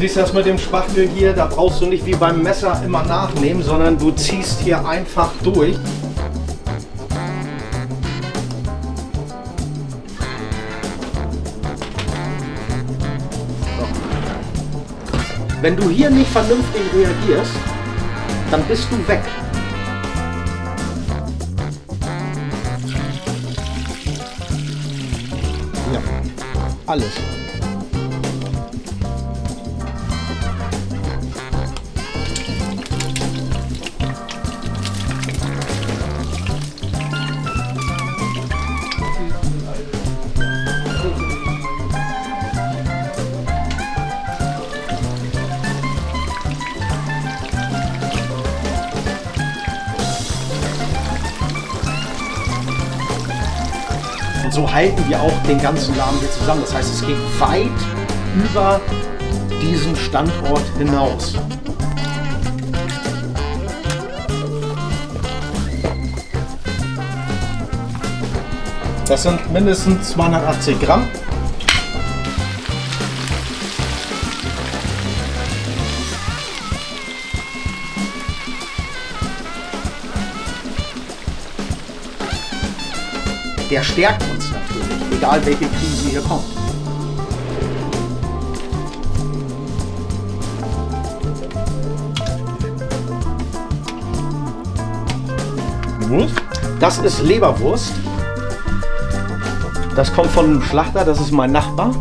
siehst das mit dem Spachtel hier, da brauchst du nicht wie beim Messer immer nachnehmen, sondern du ziehst hier einfach durch. So. Wenn du hier nicht vernünftig reagierst, dann bist du weg. Ja, alles. Und so halten wir auch den ganzen Laden hier zusammen. Das heißt, es geht weit über diesen Standort hinaus. Das sind mindestens 280 Gramm. Der stärkt uns natürlich, egal welche Krise hier kommt. Wurst? Das ist Leberwurst. Das kommt von einem Schlachter, das ist mein Nachbar.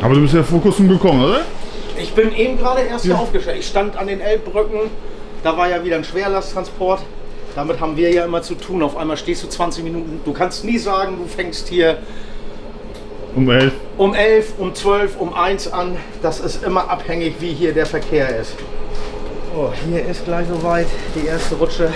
Aber du bist ja vor kurzem gekommen, oder? Ich bin eben gerade erst hier aufgestellt. Ich stand an den Elbbrücken, da war ja wieder ein Schwerlasttransport. Damit haben wir ja immer zu tun. Auf einmal stehst du 20 Minuten. Du kannst nie sagen, du fängst hier um 11. Um 11, um 12, um 1 an. Das ist immer abhängig, wie hier der Verkehr ist. Oh, hier ist gleich soweit die erste Rutsche.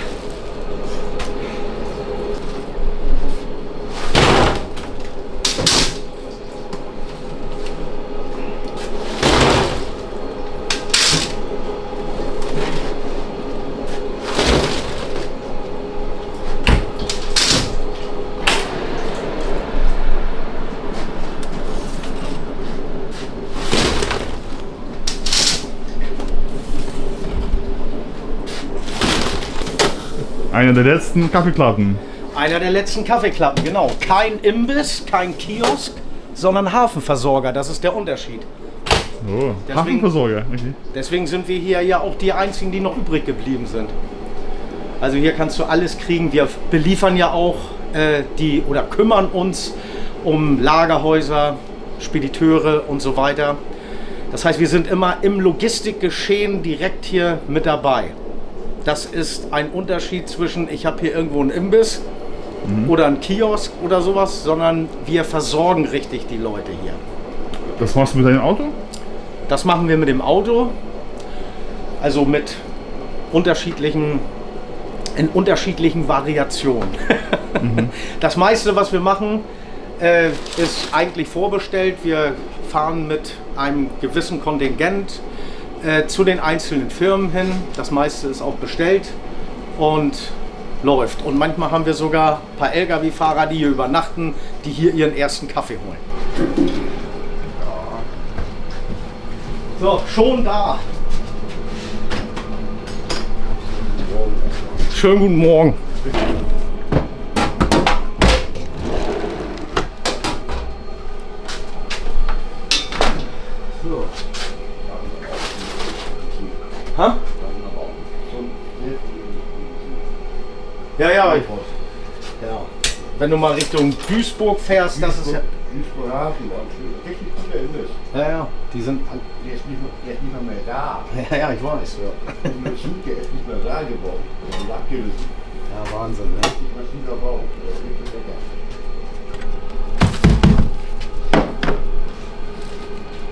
Einer der letzten Kaffeeklappen. Einer der letzten Kaffeeklappen, genau. Kein Imbiss, kein Kiosk, sondern Hafenversorger. Das ist der Unterschied. Oh, Hafenversorger. Okay. Deswegen sind wir hier ja auch die einzigen, die noch übrig geblieben sind. Also hier kannst du alles kriegen. Wir beliefern ja auch oder kümmern uns um Lagerhäuser, Spediteure und so weiter. Das heißt, wir sind immer im Logistikgeschehen direkt hier mit dabei. Das ist ein Unterschied zwischen, ich habe hier irgendwo einen Imbiss oder einen Kiosk oder sowas, sondern wir versorgen richtig die Leute hier. Das machst du mit deinem Auto? Das machen wir mit dem Auto, also mit in unterschiedlichen Variationen. Das meiste, was wir machen, ist eigentlich vorbestellt. Wir fahren mit einem gewissen Kontingent zu den einzelnen Firmen hin. Das meiste ist auch bestellt und läuft. Und manchmal haben wir sogar ein paar LKW-Fahrer, die hier übernachten, die hier ihren ersten Kaffee holen. So, schon da. Schönen guten Morgen. So. Ha? Ja, ja. Wenn du mal Richtung Duisburg fährst, das ist ja. Duisburg Hafen, richtig guter Imbiss. Ja, die sind. Der ist nicht mehr da. Ja, ich weiß. Ja. Der Zug, der ist nicht mehr da gebaut. Der ist abgerissen. Ja, Wahnsinn, ne? Richtig massiver Bau. Der ist richtig lecker.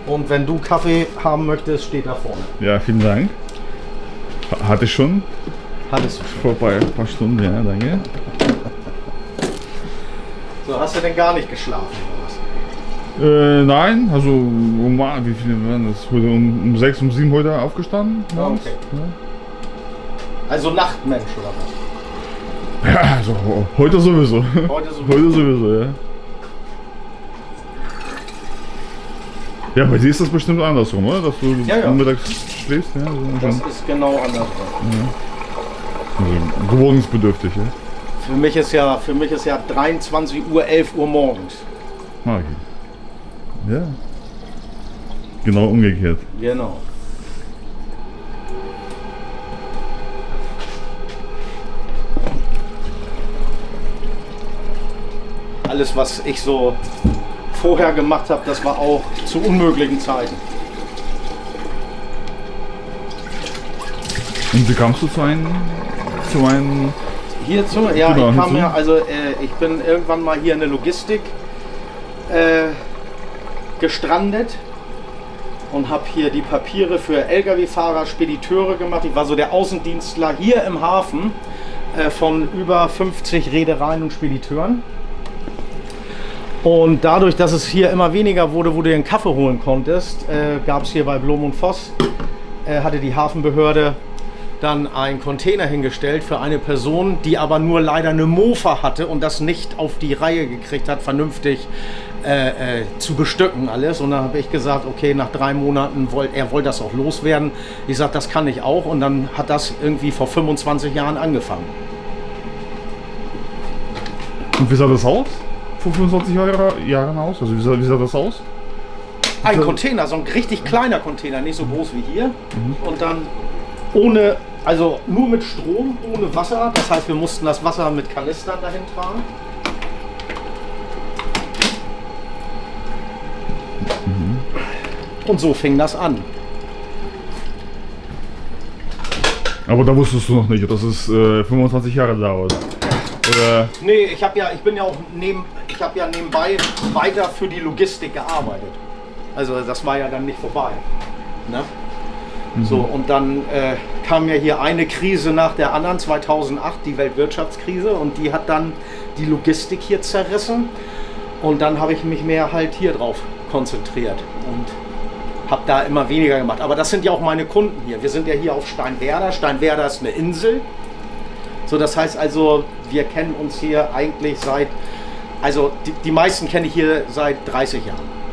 Und wenn du Kaffee haben möchtest, steht da vorne. Ja, vielen Dank. Hatte ich schon. Hattest du schon. Vor ein paar Stunden, ja, danke. So, hast du denn gar nicht geschlafen oder was? Nein, also wie viele waren das? Heute um 6, um 7 heute aufgestanden. Morgens. Okay. Also Nachtmensch oder was? Ja, also heute sowieso. Heute sowieso. Heute sowieso, ja. Ja, bei dir ist das bestimmt andersrum, oder? Dass du Ja. mittags schläfst, ja? So Das schon. ist genau andersrum. Also, gewohnungsbedürftig, ja? Für mich ist ja 23 Uhr, 11 Uhr morgens. Ah, okay. Ja. Genau umgekehrt. Genau. Alles, was ich so vorher gemacht habe, das war auch zu unmöglichen Zeiten. Und wie kamst du zu einem Hierzu, ja, Genau, ich kam hierzu. ja, also ich bin irgendwann mal hier in der Logistik gestrandet und habe hier die Papiere für Lkw-Fahrer, Spediteure gemacht. Ich war so der Außendienstler hier im Hafen von über 50 Reedereien und Spediteuren. Und dadurch, dass es hier immer weniger wurde, wo du den Kaffee holen konntest, gab es hier bei Blom und Voss, hatte die Hafenbehörde dann einen Container hingestellt für eine Person, die aber nur leider eine Mofa hatte und das nicht auf die Reihe gekriegt hat, vernünftig zu bestücken alles. Und dann habe ich gesagt, okay, nach 3 Monaten wollte das auch loswerden. Ich sage, das kann ich auch. Und dann hat das irgendwie vor 25 Jahren angefangen. Und wie sah das aus? Vor 25 Jahren aus? Also wie sah das aus? Ein Container, so ein richtig kleiner Container, nicht so groß wie hier. Und dann ohne, also nur mit Strom, ohne Wasser. Das heißt, wir mussten das Wasser mit Kanistern dahin tragen. Und so fing das an. Aber da wusstest du noch nicht, dass es 25 Jahre dauert. Oder? Nee, ich habe ja nebenbei weiter für die Logistik gearbeitet. Also das war ja dann nicht vorbei. Ne? So, und dann kam ja hier eine Krise nach der anderen, 2008, die Weltwirtschaftskrise, und die hat dann die Logistik hier zerrissen. Und dann habe ich mich mehr halt hier drauf konzentriert und habe da immer weniger gemacht. Aber das sind ja auch meine Kunden hier. Wir sind ja hier auf Steinwerder. Steinwerder ist eine Insel. So, das heißt also, wir kennen uns hier eigentlich seit, also die meisten kenne ich hier seit 30 Jahren.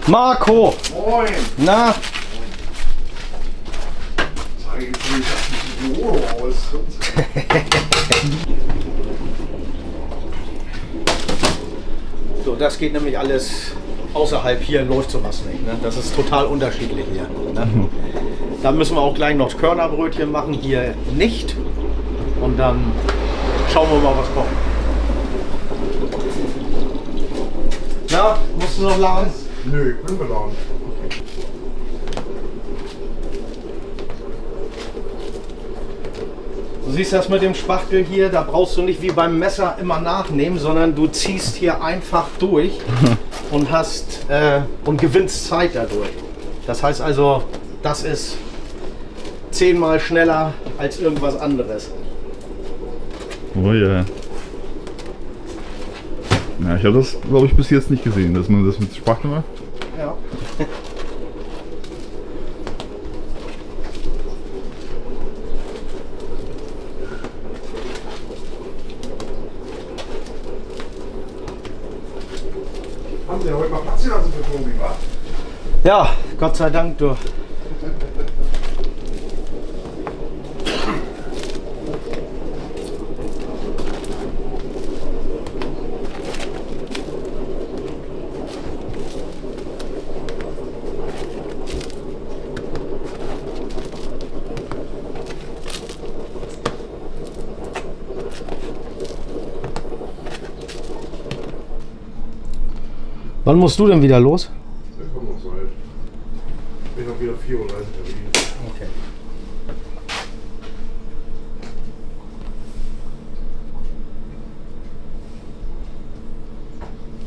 Marco! Moin! Na, Sag ich jetzt nicht, das Büro aus. so, das geht nämlich alles außerhalb. Hier läuft sowas nicht. Ne? Das ist total unterschiedlich hier. Ne? Da müssen wir auch gleich noch Körnerbrötchen machen, hier nicht. Und dann schauen wir mal, was kommt. Na, musst du noch laden? Nö, ich bin beladen. Du siehst das mit dem Spachtel hier, da brauchst du nicht wie beim Messer immer nachnehmen, sondern du ziehst hier einfach durch und hast und gewinnst Zeit dadurch. Das heißt also, das ist 10-mal schneller als irgendwas anderes. Oh ja. Ja, ich habe das, glaube ich, bis jetzt nicht gesehen, dass man das mit Spachtel macht. Ja. Haben Sie ja heute mal Platz gelassen für Tobi, wa? Ja, Gott sei Dank, du. Wann musst du denn wieder los? Der kommt noch so alt. Ich habe wieder 4:30 Uhr Termin. Okay.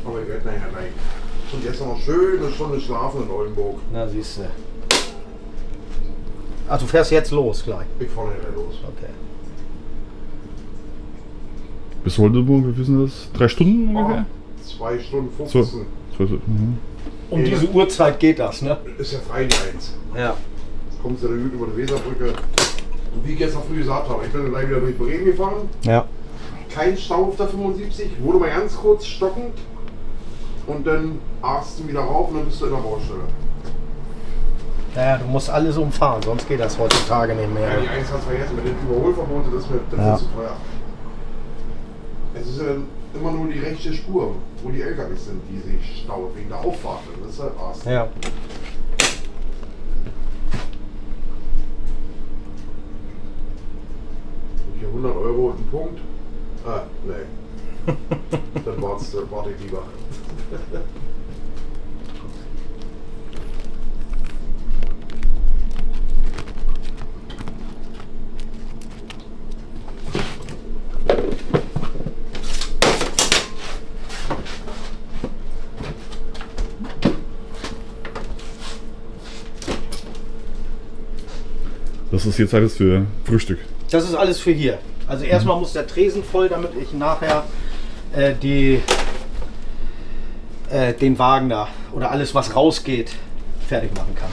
Aber ich werde nachher rein. Und jetzt noch eine schöne Stunde schlafen in Oldenburg. Na, siehst du. Ach, du fährst jetzt los gleich. Ich fahre nachher los. Okay. Bis Oldenburg, wie wissen das? 3 Stunden ungefähr? 2 Stunden 15. So. Um diese Uhrzeit geht das, ne? Ist ja frei die 1. Ja. Kommst du da gut über die Weserbrücke. Und wie ich gestern früh gesagt habe, ich bin dann gleich wieder durch Bremen gefahren. Ja. Kein Stau auf der 75. Wurde mal ganz kurz stockend. Und dann aßt du wieder rauf und dann bist du in der Baustelle. Naja, du musst alles umfahren, sonst geht das heutzutage nicht Ja, mehr. die 1 hat vergessen mit den Überholverboten, das ist mir Ja. zu teuer. Es ist ja immer nur die rechte Spur, wo die LKWs sind, die sich stauen wegen der Auffahrt. Das ist halt Arzt. Ja. Und hier 100 € ein Punkt. Ah, nee. Dann warte ich lieber. Das ist jetzt alles für Frühstück. Das ist alles für hier. Also erstmal muss der Tresen voll, damit ich nachher den Wagen da oder alles, was rausgeht, fertig machen kann.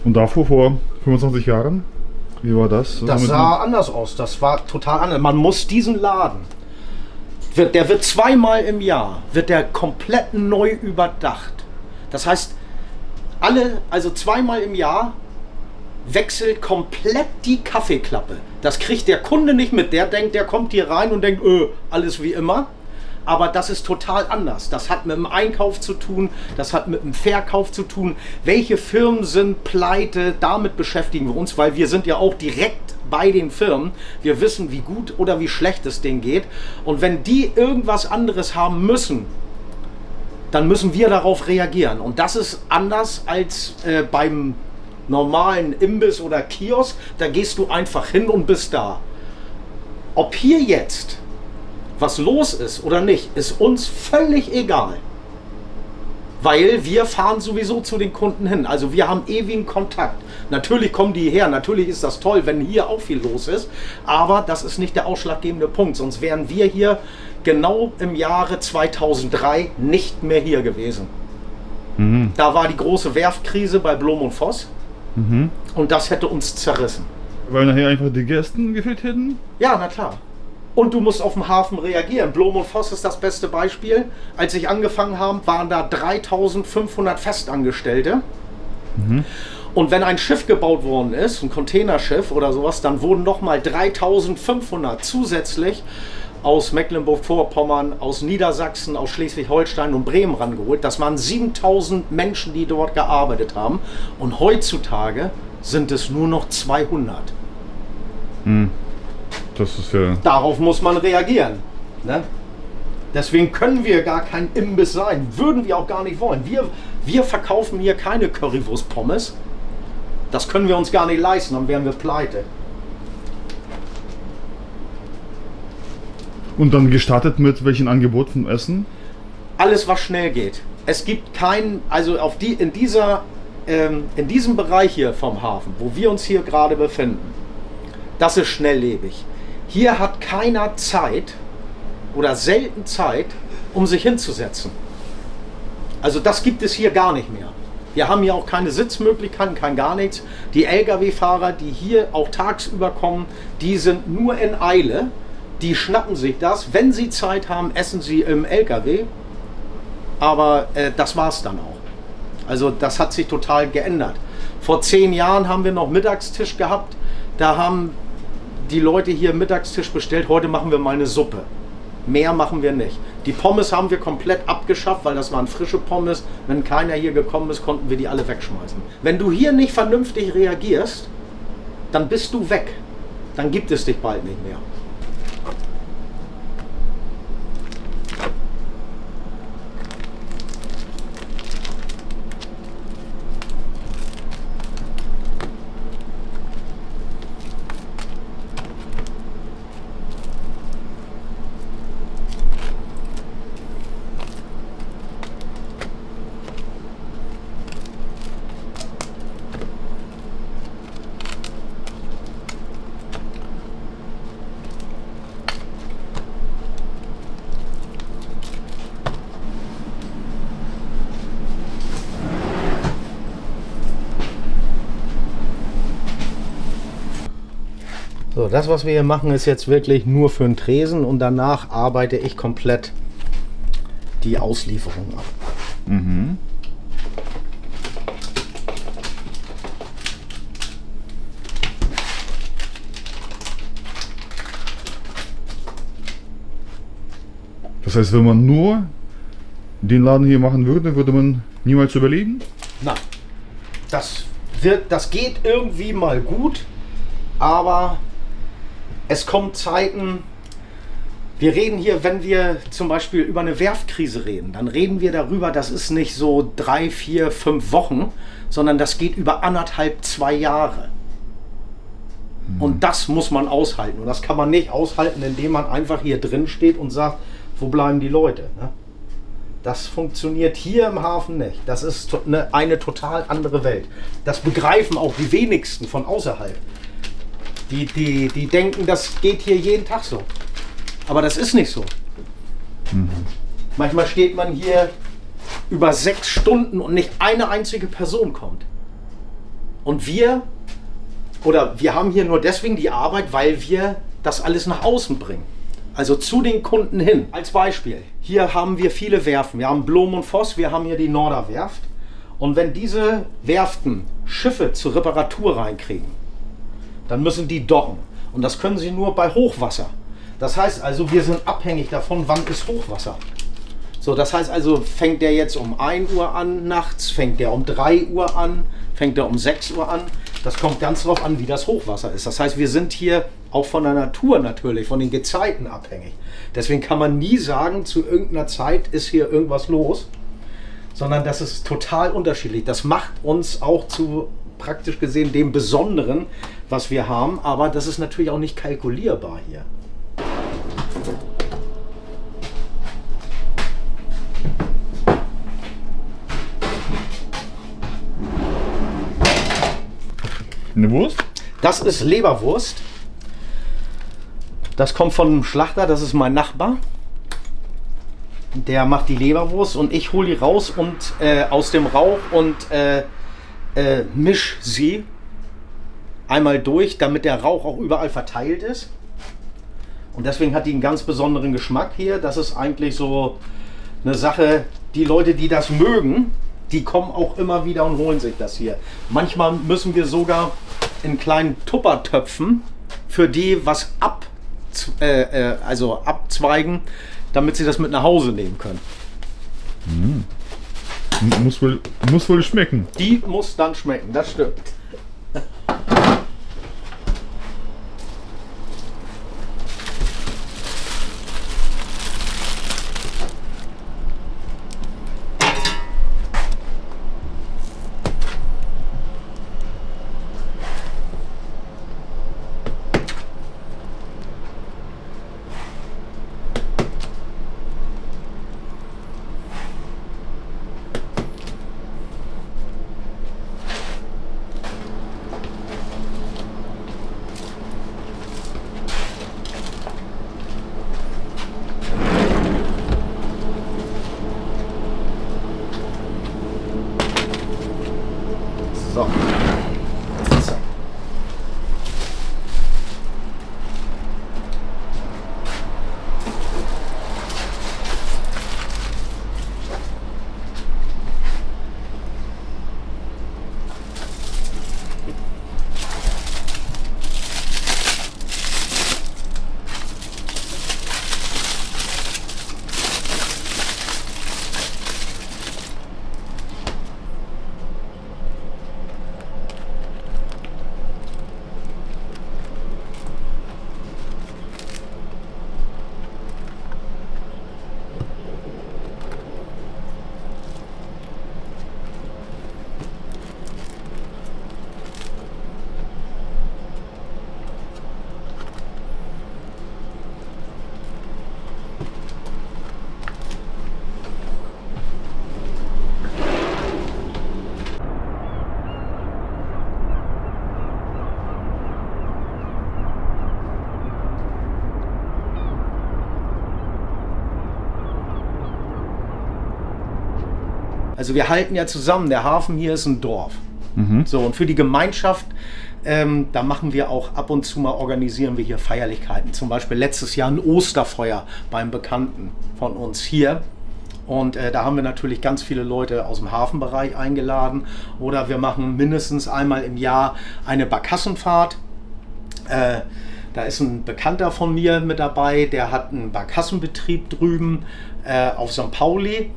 Und davor, vor 25 Jahren, wie war das? Das sah anders aus. Das war total anders. Man muss diesen Laden, der wird zweimal im Jahr, wird der komplett neu überdacht. Das heißt, also zweimal im Jahr wechselt komplett die Kaffeeklappe. Das kriegt der Kunde nicht mit. Der denkt, der kommt hier rein und denkt, alles wie immer. Aber das ist total anders. Das hat mit dem Einkauf zu tun, das hat mit dem Verkauf zu tun. Welche Firmen sind pleite? Damit beschäftigen wir uns, weil wir sind ja auch direkt bei den Firmen. Wir wissen, wie gut oder wie schlecht es denen geht. Und wenn die irgendwas anderes haben müssen, dann müssen wir darauf reagieren. Und das ist anders als beim normalen Imbiss oder Kiosk. Da gehst du einfach hin und bist da. Ob hier jetzt was los ist oder nicht, ist uns völlig egal. Weil wir fahren sowieso zu den Kunden hin. Also wir haben ewigen Kontakt. Natürlich kommen die her, natürlich ist das toll, wenn hier auch viel los ist. Aber das ist nicht der ausschlaggebende Punkt. Sonst wären wir hier genau im Jahre 2003 nicht mehr hier gewesen. Mhm. Da war die große Werftkrise bei Blom und Voss. Mhm. Und das hätte uns zerrissen. Weil nachher einfach die Gästen gefehlt hätten? Ja, na klar. Und du musst auf dem Hafen reagieren. Blom und Voss ist das beste Beispiel. Als ich angefangen habe, waren da 3500 Festangestellte. Mhm. Und wenn ein Schiff gebaut worden ist, ein Containerschiff oder sowas, dann wurden nochmal 3500 zusätzlich aus Mecklenburg-Vorpommern, aus Niedersachsen, aus Schleswig-Holstein und Bremen rangeholt. Das waren 7000 Menschen, die dort gearbeitet haben. Und heutzutage sind es nur noch 200. Mhm. Das ist ja... Darauf muss man reagieren. Ne? Deswegen können wir gar kein Imbiss sein. Würden wir auch gar nicht wollen. Wir verkaufen hier keine Currywurst-Pommes. Das können wir uns gar nicht leisten, dann wären wir pleite. Und dann gestartet mit welchen Angebot vom Essen? Alles, was schnell geht. Es gibt keinen, also in diesem Bereich hier vom Hafen, wo wir uns hier gerade befinden, das ist schnelllebig. Hier hat keiner Zeit oder selten Zeit, um sich hinzusetzen. Also das gibt es hier gar nicht mehr. Wir haben hier auch keine Sitzmöglichkeiten, kein gar nichts. Die Lkw-Fahrer, die hier auch tagsüber kommen, die sind nur in Eile. Die schnappen sich das. Wenn sie Zeit haben, essen sie im Lkw. Aber das war's dann auch. Also das hat sich total geändert. Vor 10 Jahren haben wir noch Mittagstisch gehabt. Da haben die Leute hier Mittagstisch bestellt. Heute machen wir mal eine Suppe. Mehr machen wir nicht. Die Pommes haben wir komplett abgeschafft, weil das waren frische Pommes. Wenn keiner hier gekommen ist, konnten wir die alle wegschmeißen. Wenn du hier nicht vernünftig reagierst, dann bist du weg. Dann gibt es dich bald nicht mehr. So, das, was wir hier machen, ist jetzt wirklich nur für den Tresen und danach arbeite ich komplett die Auslieferung ab. Mhm. Das heißt, wenn man nur den Laden hier machen würde, würde man niemals überleben? Nein, das geht irgendwie mal gut, aber es kommen Zeiten, wir reden hier, wenn wir zum Beispiel über eine Werftkrise reden, dann reden wir darüber, das ist nicht so 3, 4, 5 Wochen, sondern das geht über 1,5, 2 Jahre. Und das muss man aushalten. Und das kann man nicht aushalten, indem man einfach hier drin steht und sagt, wo bleiben die Leute? Ne? Das funktioniert hier im Hafen nicht. Das ist eine total andere Welt. Das begreifen auch die wenigsten von außerhalb. Die denken, das geht hier jeden Tag so. Aber das ist nicht so. Mhm. Manchmal steht man hier über 6 Stunden und nicht eine einzige Person kommt. Und wir haben hier nur deswegen die Arbeit, weil wir das alles nach außen bringen. Also zu den Kunden hin. Als Beispiel, hier haben wir viele Werften. Wir haben Blom und Voss, wir haben hier die Norderwerft. Und wenn diese Werften Schiffe zur Reparatur reinkriegen, dann müssen die docken. Und das können sie nur bei Hochwasser. Das heißt also, wir sind abhängig davon, wann ist Hochwasser. So, das heißt also, fängt der jetzt um 1 Uhr an nachts, fängt der um 3 Uhr an, fängt der um 6 Uhr an. Das kommt ganz drauf an, wie das Hochwasser ist. Das heißt, wir sind hier auch von der Natur natürlich, von den Gezeiten abhängig. Deswegen kann man nie sagen, zu irgendeiner Zeit ist hier irgendwas los, sondern das ist total unterschiedlich. Das macht uns auch zu praktisch gesehen dem Besonderen, was wir haben, aber das ist natürlich auch nicht kalkulierbar hier. Eine Wurst? Das ist Leberwurst. Das kommt von einem Schlachter, das ist mein Nachbar. Der macht die Leberwurst und ich hole die raus und aus dem Rauch und misch sie einmal durch, damit der Rauch auch überall verteilt ist. Und deswegen hat die einen ganz besonderen Geschmack hier. Das ist eigentlich so eine Sache, die Leute, die das mögen, die kommen auch immer wieder und holen sich das hier. Manchmal müssen wir sogar in kleinen Tuppertöpfen für die was abzweigen, damit sie das mit nach Hause nehmen können. Muss wohl schmecken. Die muss dann schmecken, das stimmt. Also wir halten ja zusammen, der Hafen hier ist ein Dorf. So, und für die Gemeinschaft, da machen wir auch ab und zu mal, organisieren wir hier Feierlichkeiten. Zum Beispiel letztes Jahr ein Osterfeuer beim Bekannten von uns hier. Und da haben wir natürlich ganz viele Leute aus dem Hafenbereich eingeladen. Oder wir machen mindestens einmal im Jahr eine Barkassenfahrt. Da ist ein Bekannter von mir mit dabei, der hat einen Barkassenbetrieb drüben auf St. Pauli.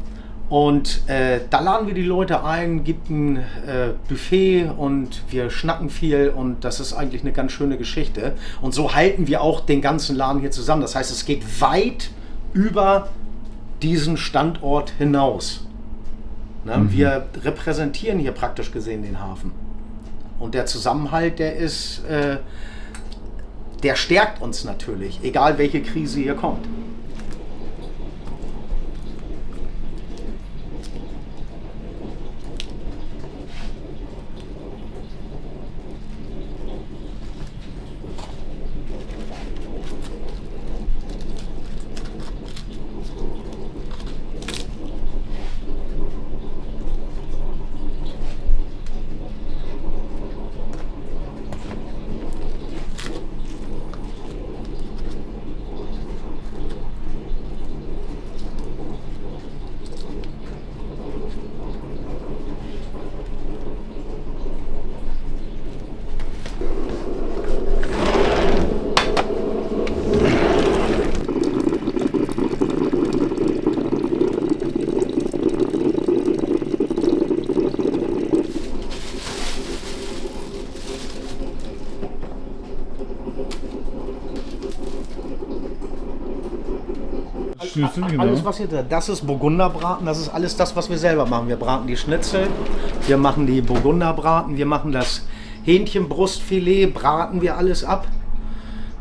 Und da laden wir die Leute ein, gibt ein Buffet und wir schnacken viel und das ist eigentlich eine ganz schöne Geschichte. Und so halten wir auch den ganzen Laden hier zusammen. Das heißt, es geht weit über diesen Standort hinaus. Ne? Wir repräsentieren hier praktisch gesehen den Hafen. Und der Zusammenhalt, der ist, der stärkt uns natürlich, egal welche Krise hier kommt. Schnitzel, genau. Alles, was hier, das ist Burgunderbraten, das ist alles das, was wir selber machen. Wir braten die Schnitzel, wir machen die Burgunderbraten, wir machen das Hähnchenbrustfilet, braten wir alles ab.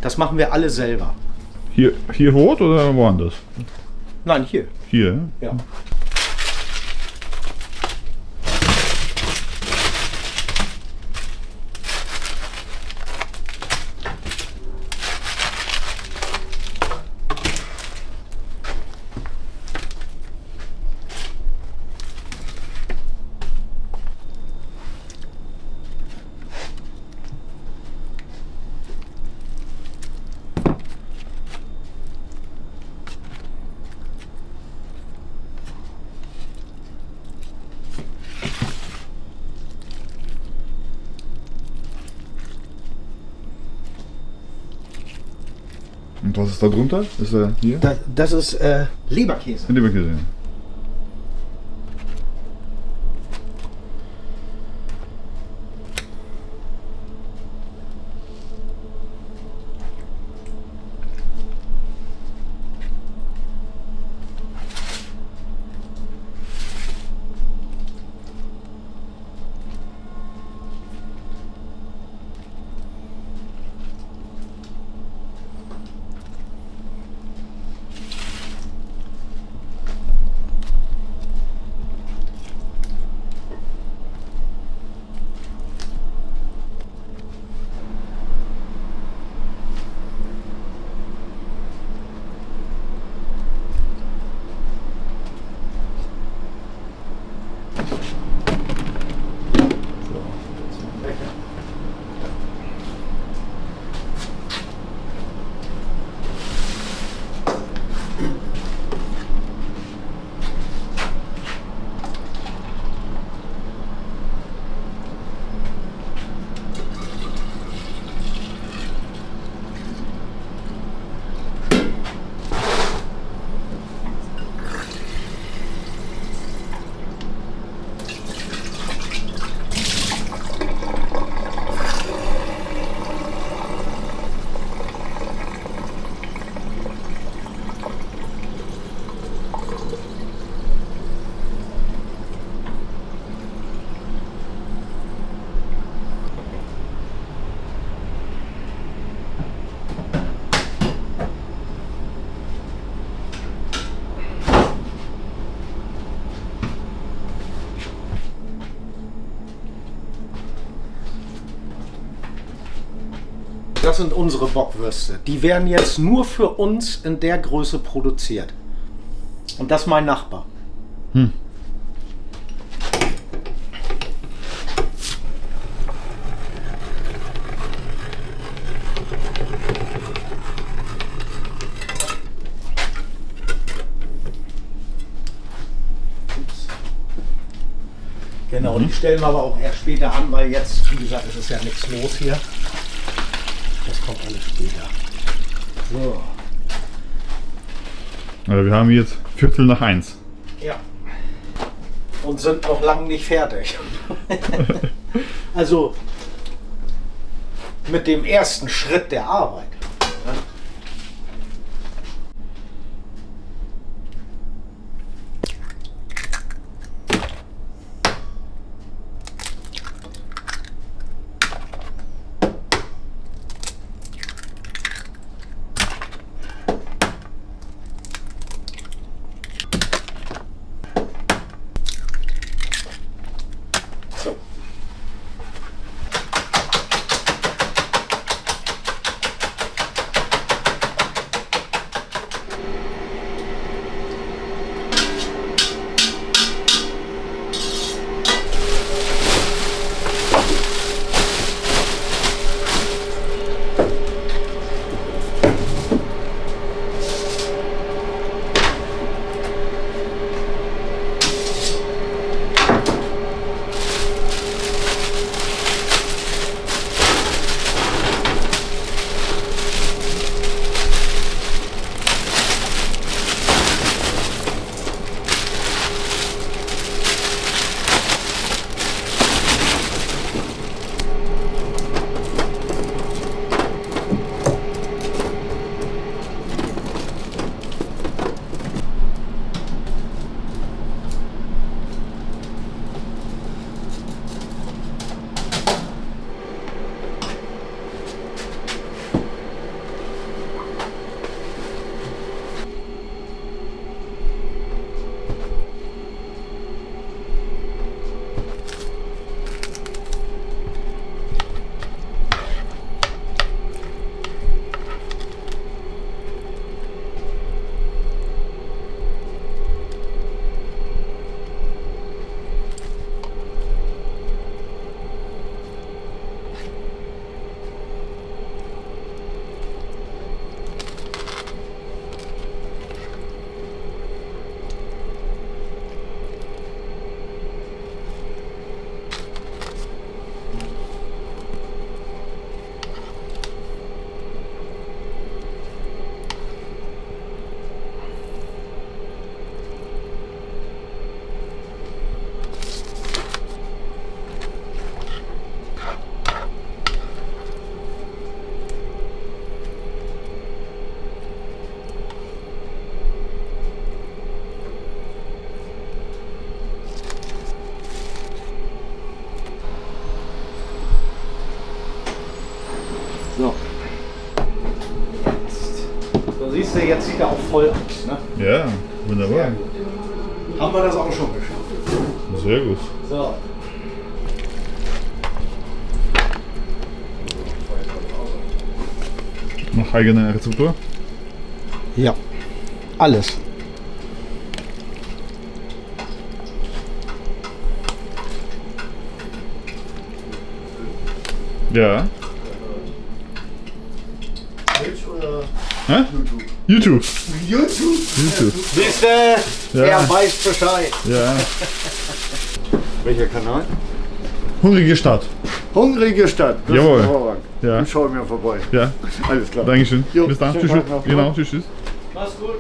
Das machen wir alle selber. Hier vor Ort oder woanders? Nein, hier. Hier? Ja. Und was ist da drunter? Ist er hier? Das ist Leberkäse. Leberkäse. Ja. Das sind unsere Bockwürste. Die werden jetzt nur für uns in der Größe produziert. Und das ist mein Nachbar. Genau, die stellen wir aber auch erst später an, weil jetzt, wie gesagt, es ist ja nichts los hier. Das kommt alles später. So. Also wir haben jetzt 1:15. Ja. Und sind noch lange nicht fertig. Also mit dem ersten Schritt der Arbeit. Ne? So. So. So siehst du, jetzt sieht er auch voll aus. Ne? Ja, wunderbar. Haben wir das auch schon geschafft. Sehr gut. So. Noch eigene Rezeptur? Ja. Alles. Ja. Twitch oder Hä? YouTube? YouTube. YouTube? YouTube. Siehst du, Ja. er weiß Bescheid. Ja. Welcher Kanal? Hungrige Stadt. Hungrige Stadt. Das Jawohl. ist hervorragend. Ja. Ich schaue mir vorbei. Ja. Alles klar. Dankeschön. Jo, Bis dann. schönen Tschüss. Tag noch. Genau. Tschüss. Tschüss. Mach's gut.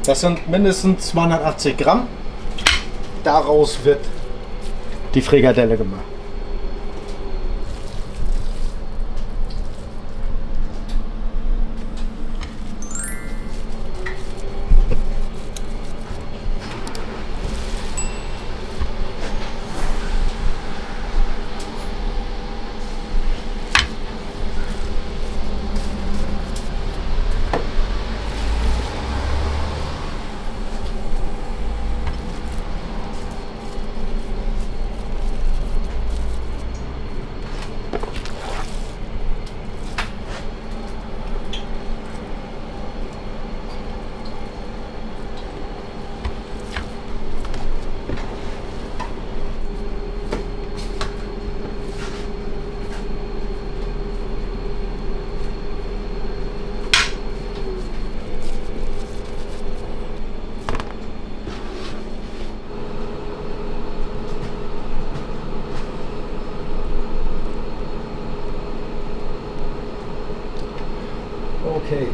Das sind mindestens 280 Gramm. Daraus wird die Frikadelle gemacht. Okay.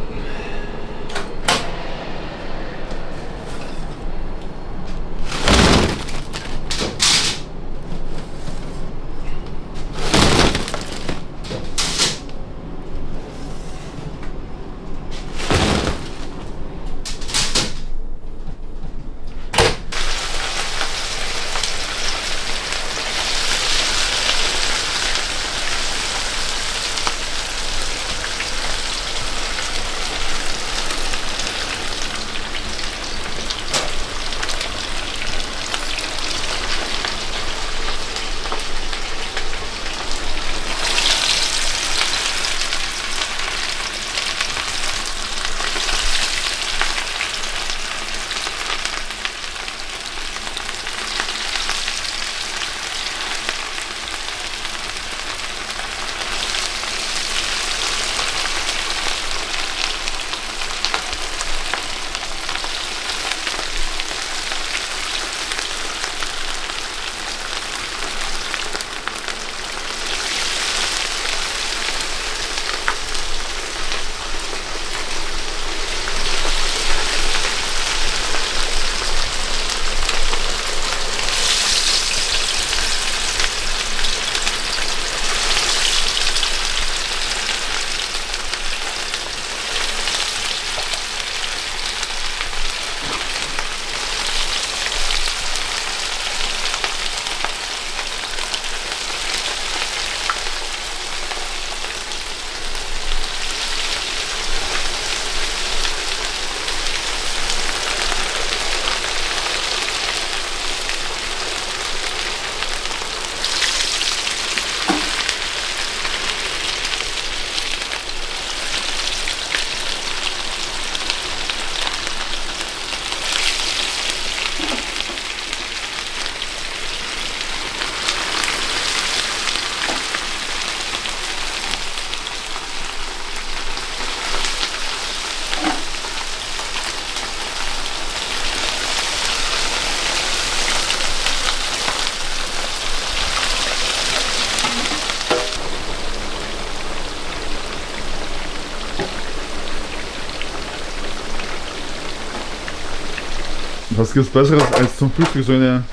Was gibt's Besseres als zum Frühstück so eine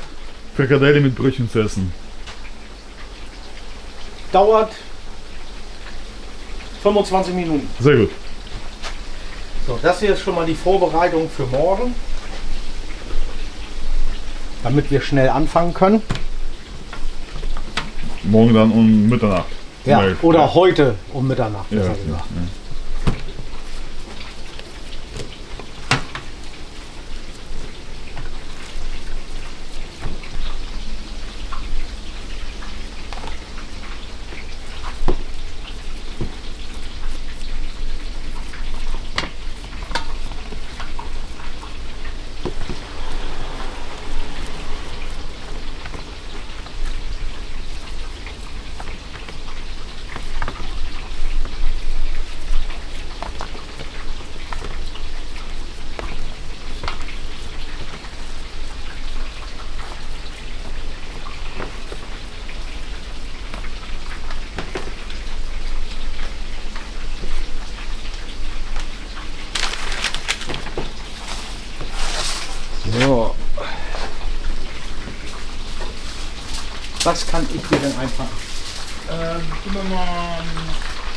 Frikadelle mit Brötchen zu essen? Dauert 25 Minuten. Sehr gut. So, das hier ist schon mal die Vorbereitung für morgen. Damit wir schnell anfangen können. Morgen dann um Mitternacht. Ja, 11, oder ja. heute um Mitternacht. Ja, besser ja, gesagt. ja. So. Was kann ich dir denn einpacken? Gib mir mal ein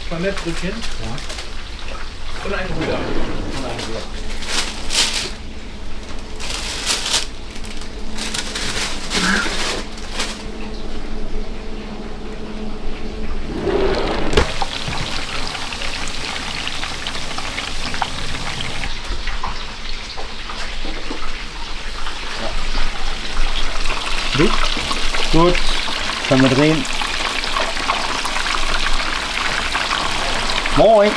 Spaghetti-Brötchen. Ja. Und ein Rüder. Gut, können wir drehen. Moin.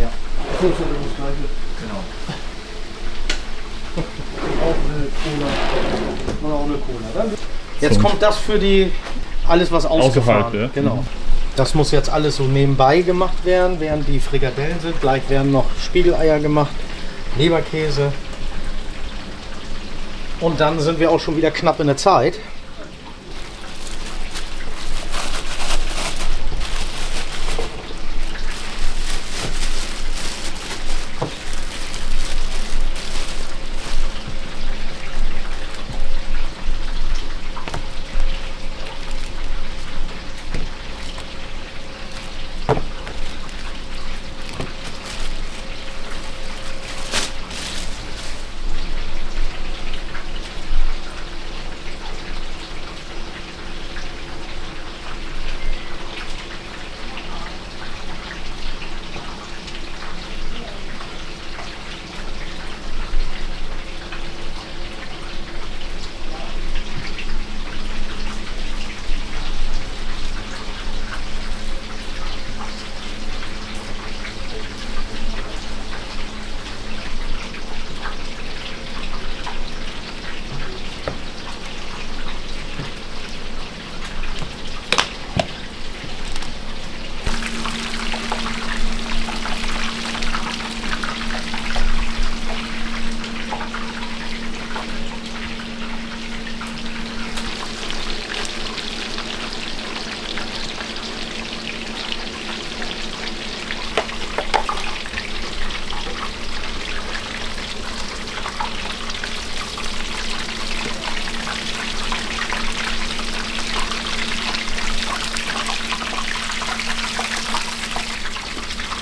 Ja. So ist das Gleiche. Genau. Auch eine Cola. Und auch eine Cola. Dann Jetzt So. kommt das für die alles was ausgefahren. Außerhalb, ja. Genau. Das muss jetzt alles so nebenbei gemacht werden, während die Frikadellen sind. Gleich werden noch Spiegeleier gemacht, Leberkäse. Und dann sind wir auch schon wieder knapp in der Zeit.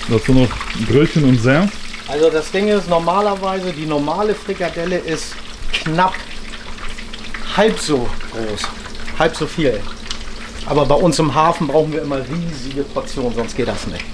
Dazu noch Brötchen und Senf. Also das Ding ist normalerweise, die normale Frikadelle ist knapp halb so groß, halb so viel. Aber bei uns im Hafen brauchen wir immer riesige Portionen, sonst geht das nicht.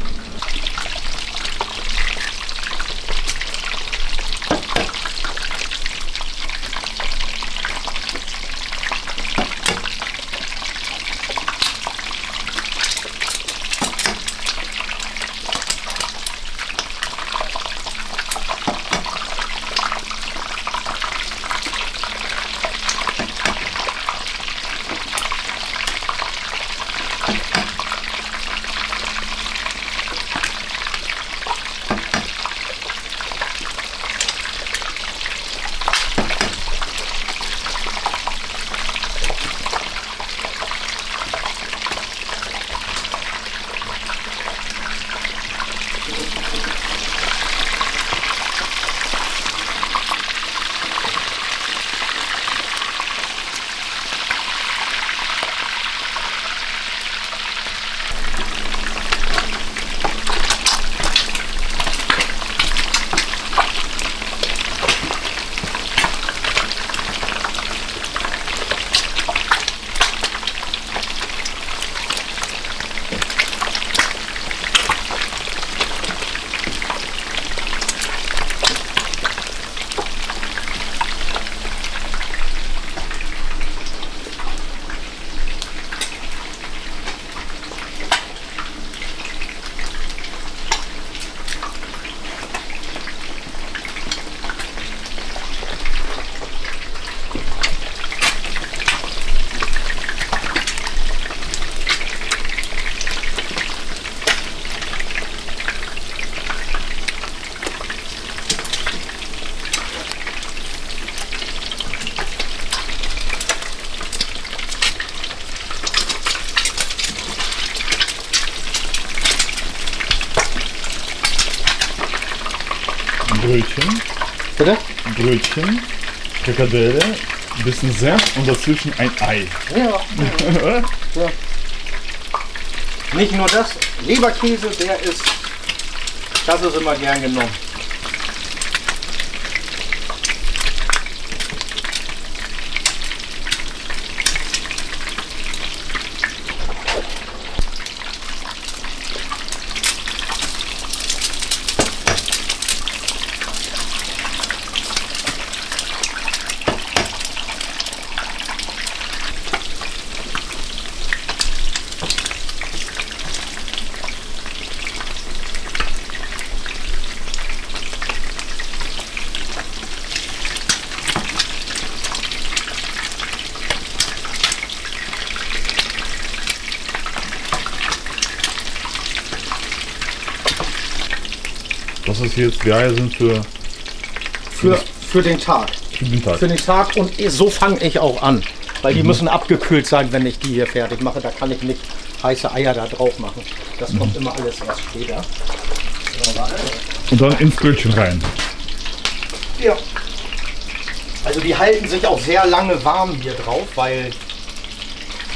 Brötchen, Bitte? Brötchen, Frikadelle, bisschen Senf und dazwischen ein Ei. Ja. Ja. Nicht nur das, Leberkäse, das ist immer gern genommen. Das ist jetzt, die Eier sind für Für den Tag. den Tag. Für den Tag und so fange ich auch an. Weil die müssen abgekühlt sein, wenn ich die hier fertig mache. Da kann ich nicht heiße Eier da drauf machen. Das kommt immer alles erst später. Und dann ins Brötchen rein. Ja. Also die halten sich auch sehr lange warm hier drauf, weil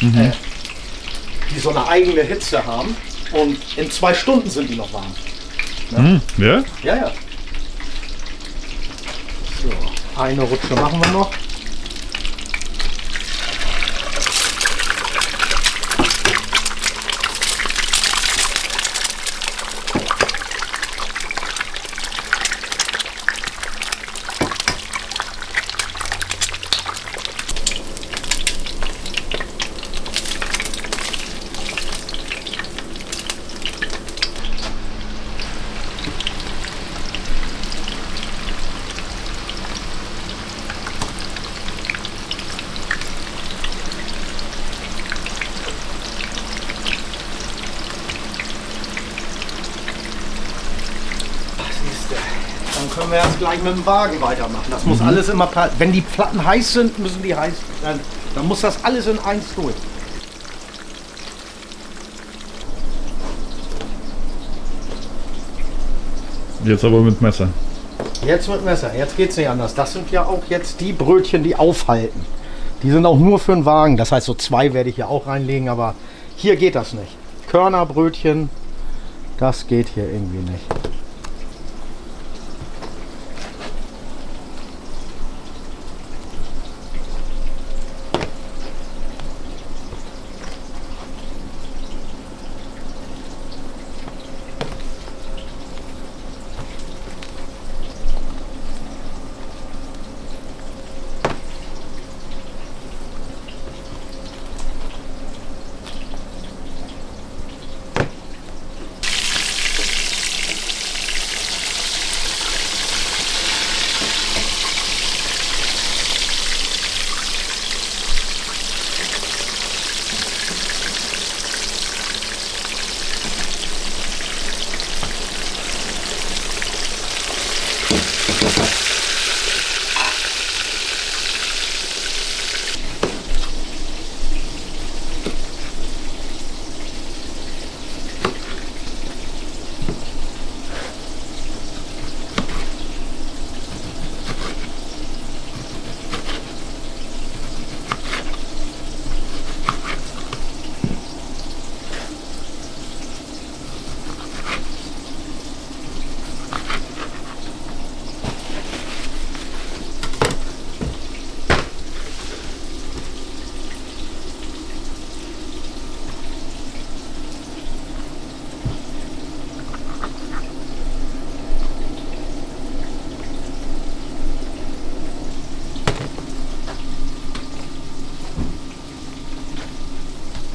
die so eine eigene Hitze haben. Und in 2 Stunden sind die noch warm. Ja? Ja, ja. So, eine Rutsche machen wir noch. Dann können wir jetzt gleich mit dem Wagen weitermachen. Das muss alles immer, wenn die Platten heiß sind, müssen die heiß sein. Dann muss das alles in eins durch. Jetzt aber mit Messer. Jetzt mit Messer, jetzt geht's nicht anders. Das sind ja auch jetzt die Brötchen, die aufhalten. Die sind auch nur für den Wagen. Das heißt, so 2 werde ich hier auch reinlegen, aber hier geht das nicht. Körnerbrötchen, das geht hier irgendwie nicht.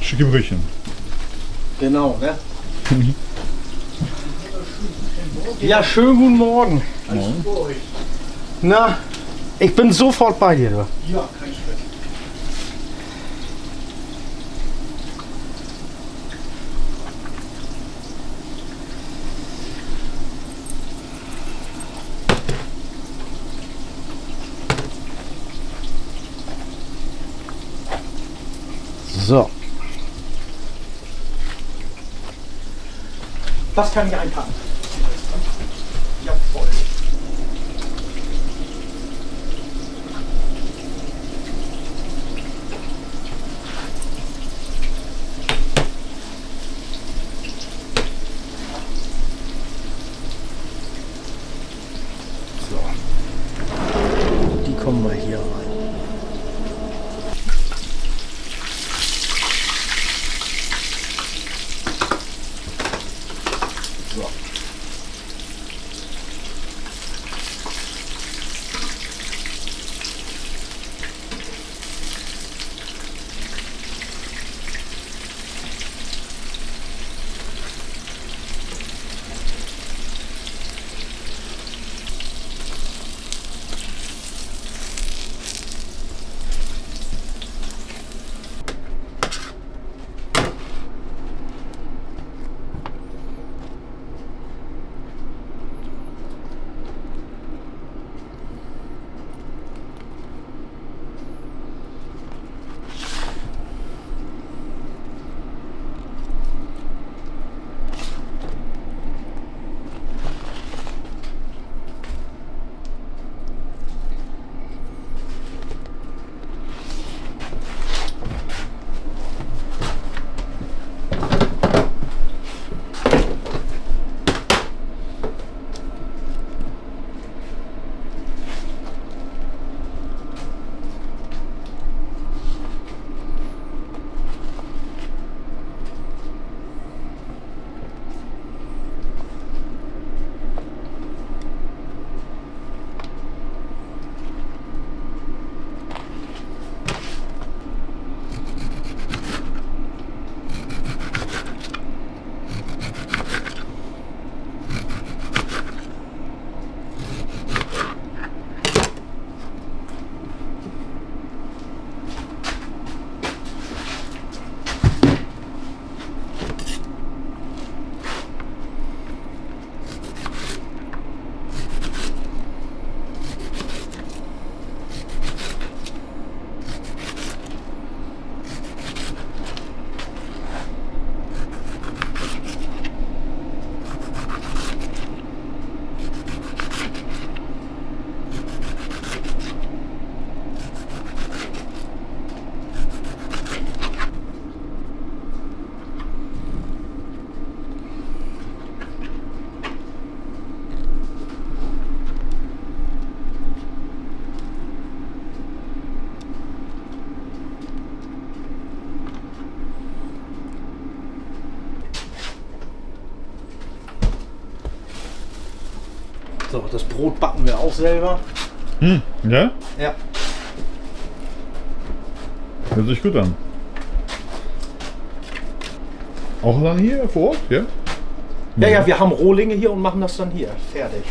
Schicke Brötchen. Genau, ne? Ja, schönen guten Morgen. Morgen. Na, ich bin sofort bei dir, du. Ja, kein Stress. So. Was kann ich einpacken? Jawohl. So, das Brot backen wir auch selber. Ja? Ja. Hört sich gut an. Auch dann hier vor Ort, ja? Ja, wir haben Rohlinge hier und machen das dann hier. Fertig.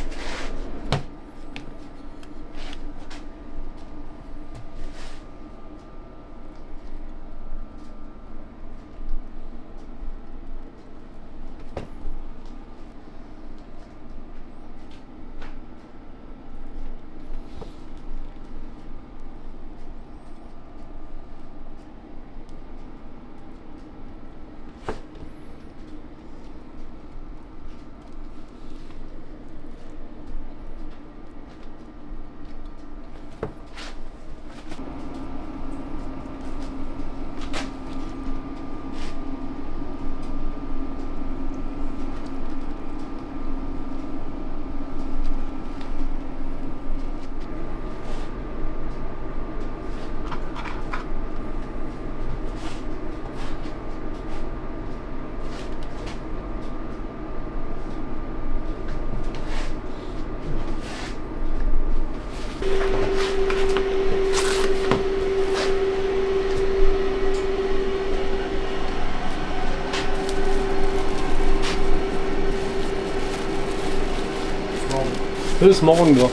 Bis morgen doch.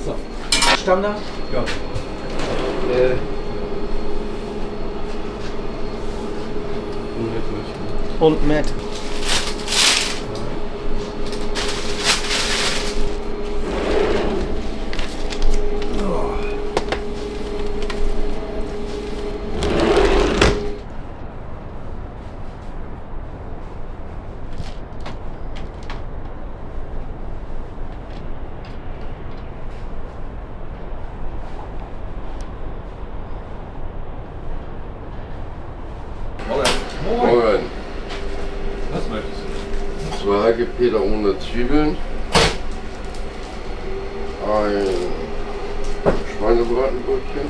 So. Standard? Ja. Und Matt. Morgen. Was möchtest du? 2 Hackepeter ohne Zwiebeln. Ein Schweinebratenbrötchen.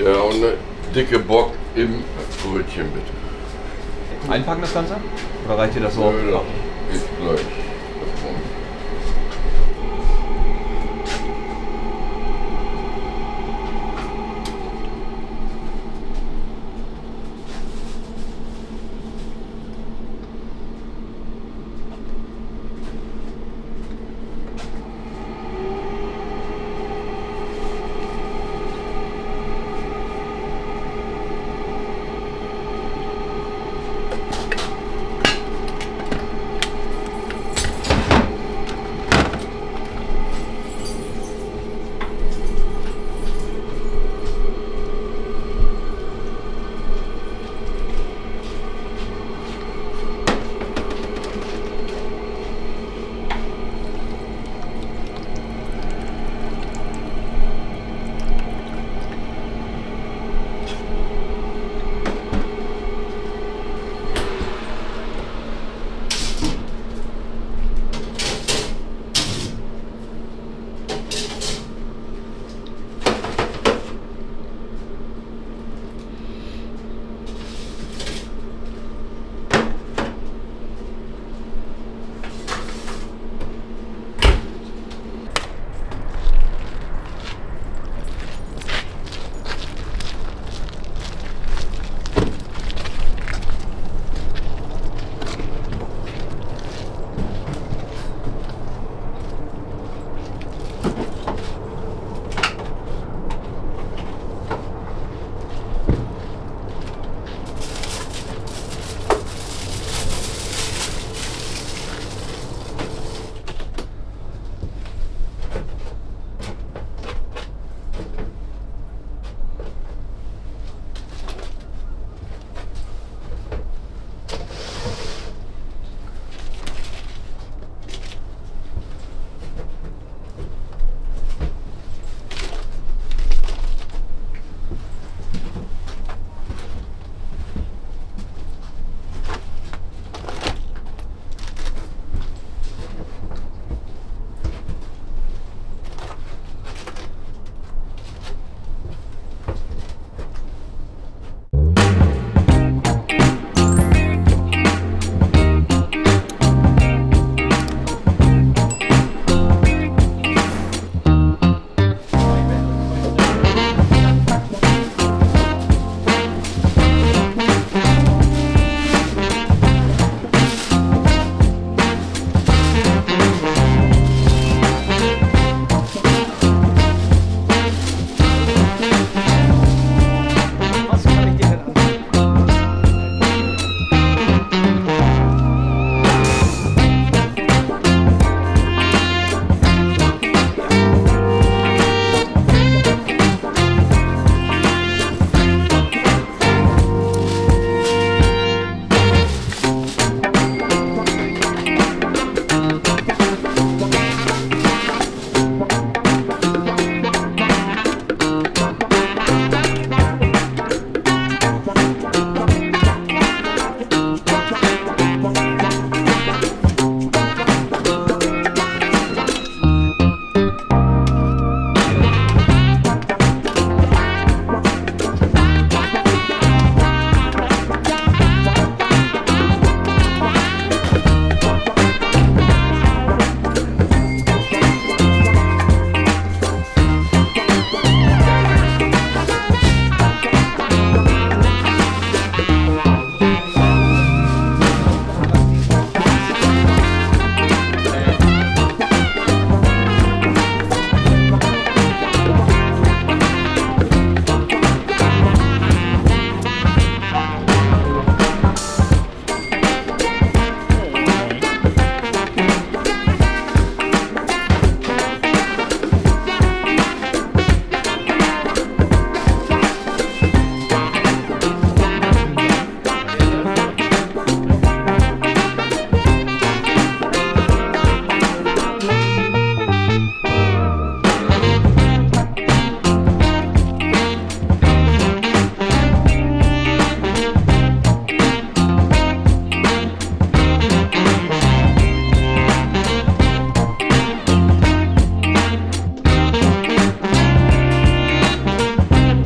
Ja, und eine dicke Bock im Brötchen bitte. Einpacken das Ganze? Oder reicht dir das so? Nö, das geht gleich.